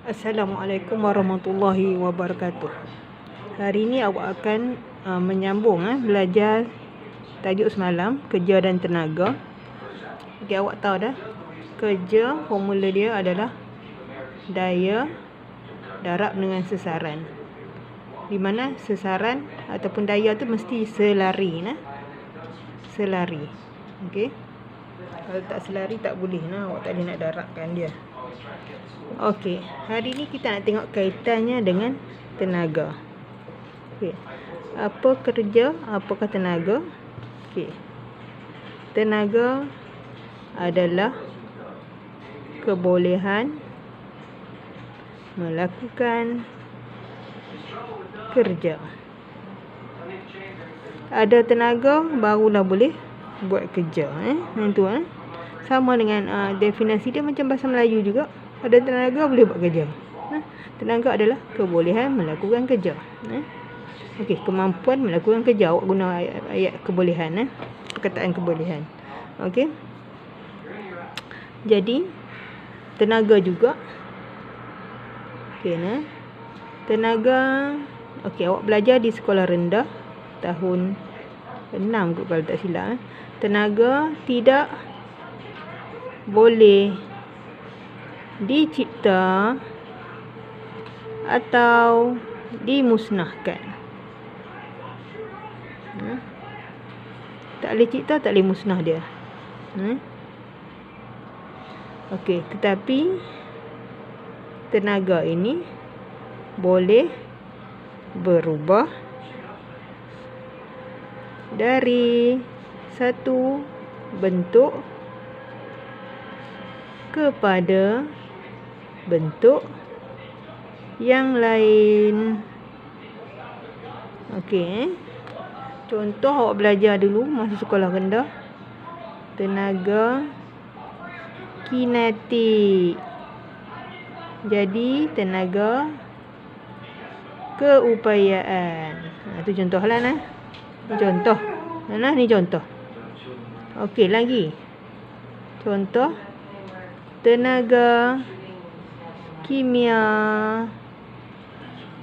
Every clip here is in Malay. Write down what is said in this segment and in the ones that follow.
Assalamualaikum warahmatullahi wabarakatuh. Hari ini awak akan menyambung belajar tajuk semalam, kerja dan tenaga. Okey, awak tahu dah. Kerja formula dia adalah daya darab dengan sesaran. Di mana sesaran ataupun daya tu mesti selari selari. Okey. Kalau tak selari tak boleh awak tak boleh nak darabkan dia. Okey, hari ni kita nak tengok kaitannya dengan tenaga. Okey. Apa kerja, apakah tenaga? Okey. Tenaga adalah kebolehan melakukan kerja. Ada tenaga barulah boleh buat kerja. Itu sama dengan definisi dia macam bahasa Melayu juga. Ada tenaga boleh buat kerja. Tenaga adalah kebolehan melakukan kerja. Okey, kemampuan melakukan kerja. Awak guna ayat kebolehan. Perkataan kebolehan. Okey. Jadi tenaga juga. Okey, tenaga. Okey, awak belajar di sekolah rendah tahun 6 kot kalau tak silap. Tenaga tidak boleh dicipta atau dimusnahkan. Tak boleh cipta, tak boleh musnah dia. Okey, tetapi tenaga ini boleh berubah dari satu bentuk kepada bentuk yang lain. Okey. Contoh awak belajar dulu masa sekolah rendah. Tenaga kinetik. Jadi tenaga keupayaan. Itu contohlah Ini contoh. Ni contoh. Okey, lagi. Contoh tenaga kimia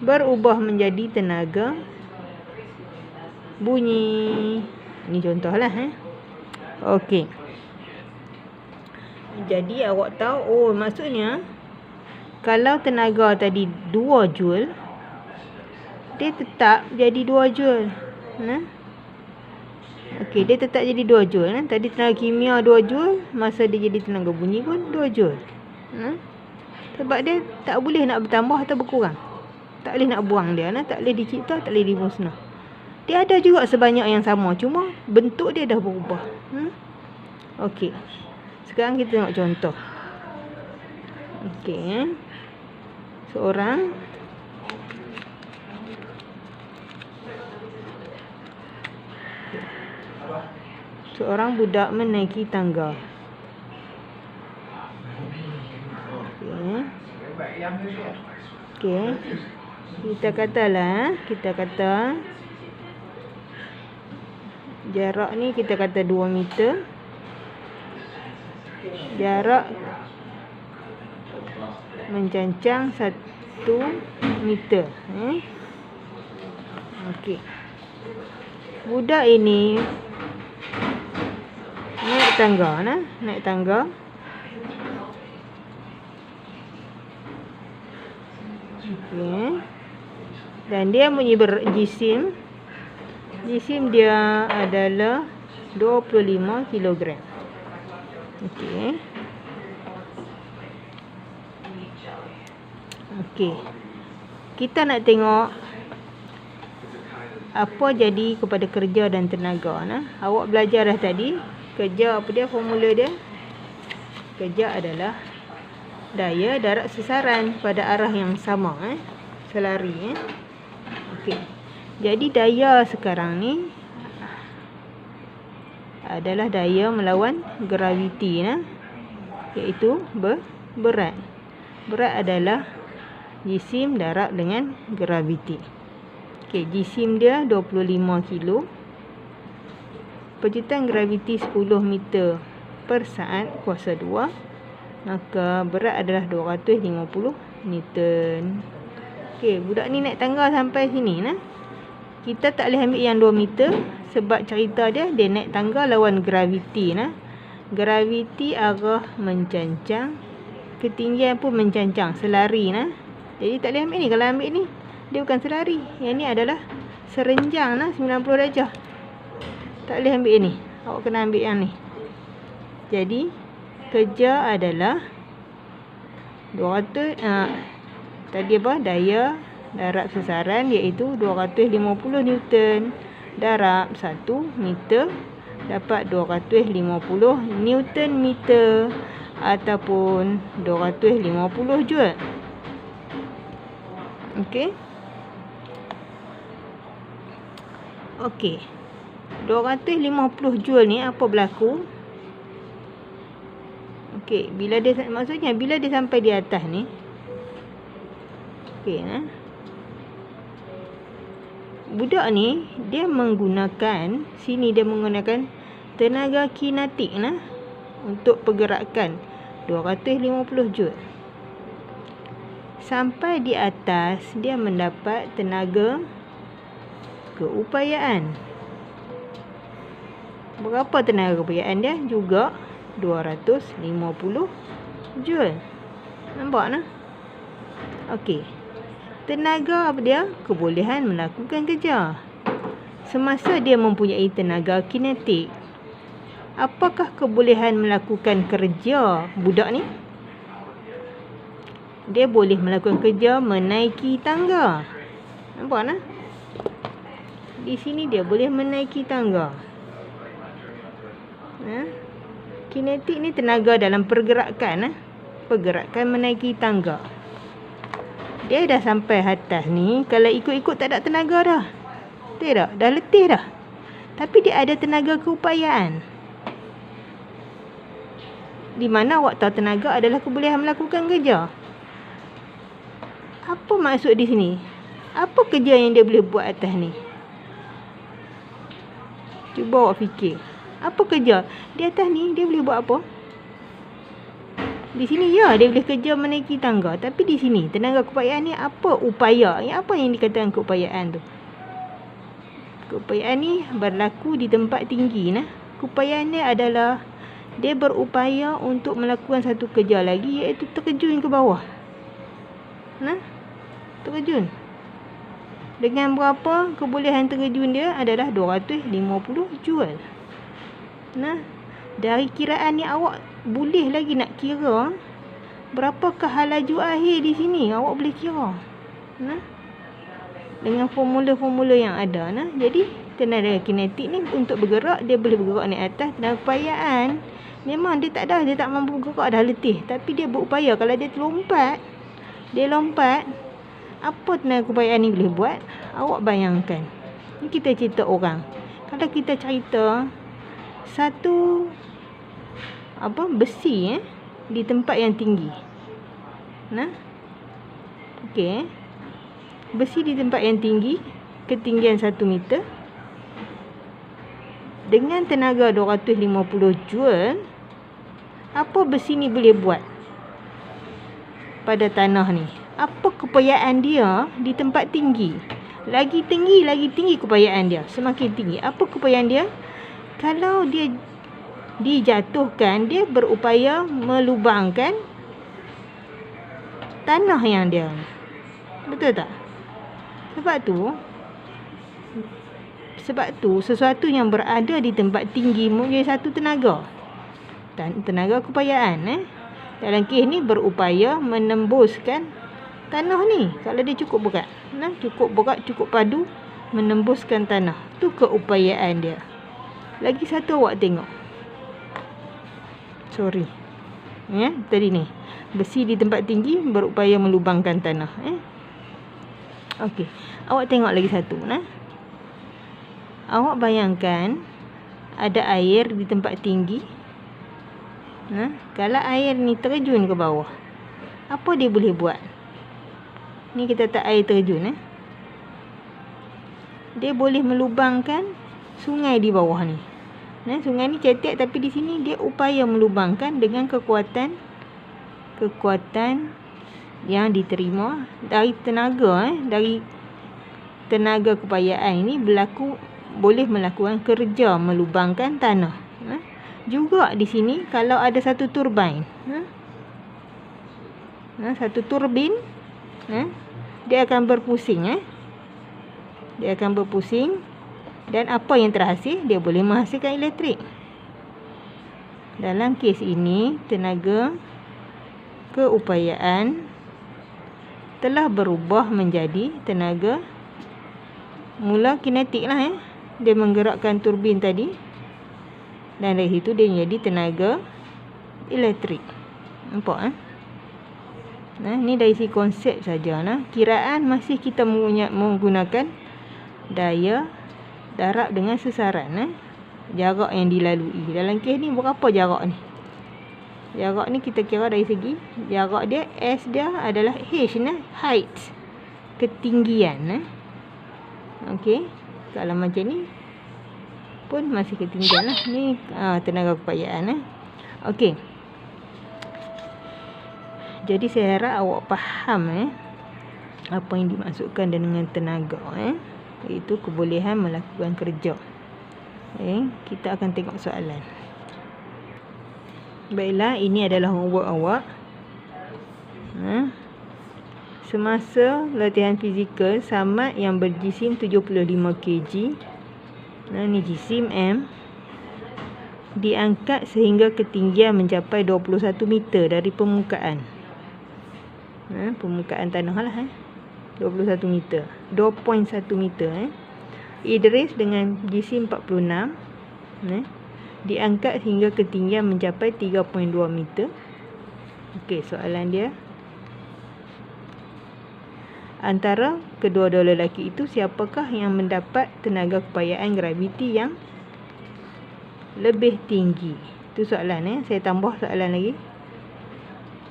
berubah menjadi tenaga bunyi. Ini contohlah. Okey. Jadi awak tahu, maksudnya kalau tenaga tadi 2 joule, dia tetap jadi 2 joule. Okey, dia tetap jadi 2 joule. Tadi tenaga kimia 2 joule, masa dia jadi tenaga bunyi pun 2 joule. Sebab dia tak boleh nak bertambah atau berkurang. Tak boleh nak buang dia. Tak boleh dicipta, tak boleh dimusnah. Dia ada juga sebanyak yang sama. Cuma bentuk dia dah berubah. Okey. Sekarang kita tengok contoh. Okey. Seorang budak menaiki tangga. Okey. Kita kata jarak ni kita kata 2 meter. Jarak mencancang 1 meter. Okey. Budak ini naik tangga. Okey. Dan dia punya jisim dia adalah 25 kilogram. Okey. Kita nak tengok apa jadi kepada kerja dan tenaga. Awak belajar dah tadi. Kerja apa dia, formula dia? Kerja adalah daya darab sesaran pada arah yang sama. Selari. Okey. Jadi daya sekarang ni adalah daya melawan graviti, iaitu berat. Berat adalah jisim darab dengan graviti. Okey, jisim dia 25 kilo. Pejutan graviti 10 meter per saat kuasa 2. Maka berat adalah 250 Newton. Okey, budak ni naik tangga sampai sini nah. Kita tak boleh ambil yang 2 meter sebab cerita dia naik tangga lawan graviti nah. Graviti arah mencancang, ketinggian pun mencancang, selari nah. Jadi tak boleh ambil ni. Kalau ambil ni, dia bukan selari. Yang ni adalah serenjang nah, 90 darjah. Tak boleh ambil ni. Awak kena ambil yang ni. Jadi kerja adalah 200 tadi apa? Daya darab sasaran iaitu 250 Newton darab 1 meter dapat 250 Newton meter ataupun 250 joule. Okey. Okey. 250 joule ni apa berlaku? Okey, maksudnya bila dia sampai di atas ni. Okey, budak ni dia menggunakan tenaga kinetik nah untuk pergerakan 250 joule. Sampai di atas dia mendapat tenaga keupayaan. Berapa tenaga keupayaan dia? Juga 250 joule. Nampak nah? Okey. Tenaga apa dia? Kebolehan melakukan kerja. Semasa dia mempunyai tenaga kinetik, apakah kebolehan melakukan kerja budak ni? Dia boleh melakukan kerja menaiki tangga. Nampak nah? Di sini dia boleh menaiki tangga. Kinetik ni tenaga dalam pergerakan. Pergerakan menaiki tangga. Dia dah sampai atas ni, kalau ikut-ikut tak ada tenaga dah. Tak, dah letih dah. Tapi dia ada tenaga keupayaan. Di mana awak tahu tenaga adalah kebolehan melakukan kerja. Apa maksud di sini? Apa kerja yang dia boleh buat atas ni? Cuba awak fikir. Apa kerja? Di atas ni dia boleh buat apa? Di sini ya dia boleh kerja menaiki tangga. Tapi di sini tenaga keupayaan ni apa upaya? Apa yang dikatakan keupayaan tu? Keupayaan ni berlaku di tempat tinggi nah. Keupayaan ni adalah dia berupaya untuk melakukan satu kerja lagi iaitu terjun ke bawah. Nah, terjun. Dengan berapa kebolehan terjun dia adalah 250 joule. Nah, dari kiraan ni awak boleh lagi nak kira berapakah laju akhir di sini. Awak boleh kira. Nah, dengan formula-formula yang ada. Nah, jadi tenaga kinetik ni untuk bergerak, dia boleh bergerak naik atas. Tenaga keupayaan memang dia tak mampu bergerak, dah letih. Tapi dia berupaya. Kalau dia lompat, apa tenaga keupayaan ni boleh buat? Awak bayangkan. Ni kita cerita orang. Kalau kita cerita satu besi di tempat yang tinggi. Nah. Okey. Besi di tempat yang tinggi, ketinggian 1 meter. Dengan tenaga 250 joule, apa besi ni boleh buat pada tanah ni? Apa keupayaan dia di tempat tinggi? Lagi tinggi keupayaan dia. Semakin tinggi. Apa keupayaan dia? Kalau dia dijatuhkan, dia berupaya melubangkan tanah yang dia. Betul tak? Sebab tu sesuatu yang berada di tempat tinggi mempunyai satu tenaga. Tenaga keupayaan. Dalam kes ni berupaya menembuskan tanah ni. Kalau dia cukup berat. Cukup berat, cukup padu, menembuskan tanah. Tu keupayaan dia. Lagi satu awak tengok. Sorry. Tadi ni. Besi di tempat tinggi berupaya melubangkan tanah. Okey. Awak tengok lagi satu. Awak bayangkan ada air di tempat tinggi. Kalau air ni terjun ke bawah, apa dia boleh buat? Ni kita tak air terjun. Dia boleh melubangkan sungai di bawah ni. Sungai ni cetek, tapi di sini dia upaya melubangkan dengan kekuatan yang diterima dari tenaga dari tenaga kepayaan ini boleh melakukan kerja melubangkan tanah. Juga di sini kalau ada satu turbin, satu turbin, dia akan berpusing, dia akan berpusing, dan apa yang terhasil, dia boleh menghasilkan elektrik. Dalam kes ini, tenaga keupayaan telah berubah menjadi tenaga mula kinetik lah. Dia menggerakkan turbin tadi, dan dari situ dia menjadi tenaga elektrik. Nampak? Ni dari si konsep saja. Kiraan masih kita menggunakan daya darab dengan sesaran. Jarak yang dilalui. Dalam kes ni berapa jarak ni? Jarak ni kita kira dari segi jarak dia, S dia adalah H, height, ketinggian. Okey, kalau macam ni pun masih ketinggian lah. Ni tenaga kepayaan. Okey, jadi saya harap awak faham apa yang dimaksudkan dengan tenaga, iaitu kebolehan melakukan kerja. Kita akan tengok soalan. Baiklah, ini adalah homework awak. Semasa latihan fizikal, Samad yang berjisim 75 kg, ni jisim M, diangkat sehingga ketinggian mencapai 21 meter dari permukaan. Permukaan tanah lah. 21 meter. 2.1 meter. Idris dengan jisim 46, diangkat hingga ketinggian mencapai 3.2 meter. Okey, soalan dia, antara kedua-dua lelaki itu, siapakah yang mendapat tenaga kepayaan graviti yang lebih tinggi? Itu soalan. Saya tambah soalan lagi.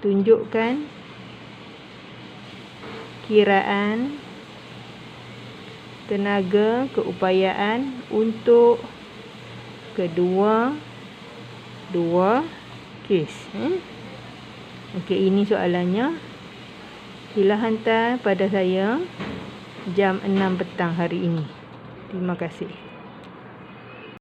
Tunjukkan kiraan tenaga keupayaan untuk kedua kes. Okey, ini soalannya. Sila hantar pada saya jam 6 petang hari ini. Terima kasih.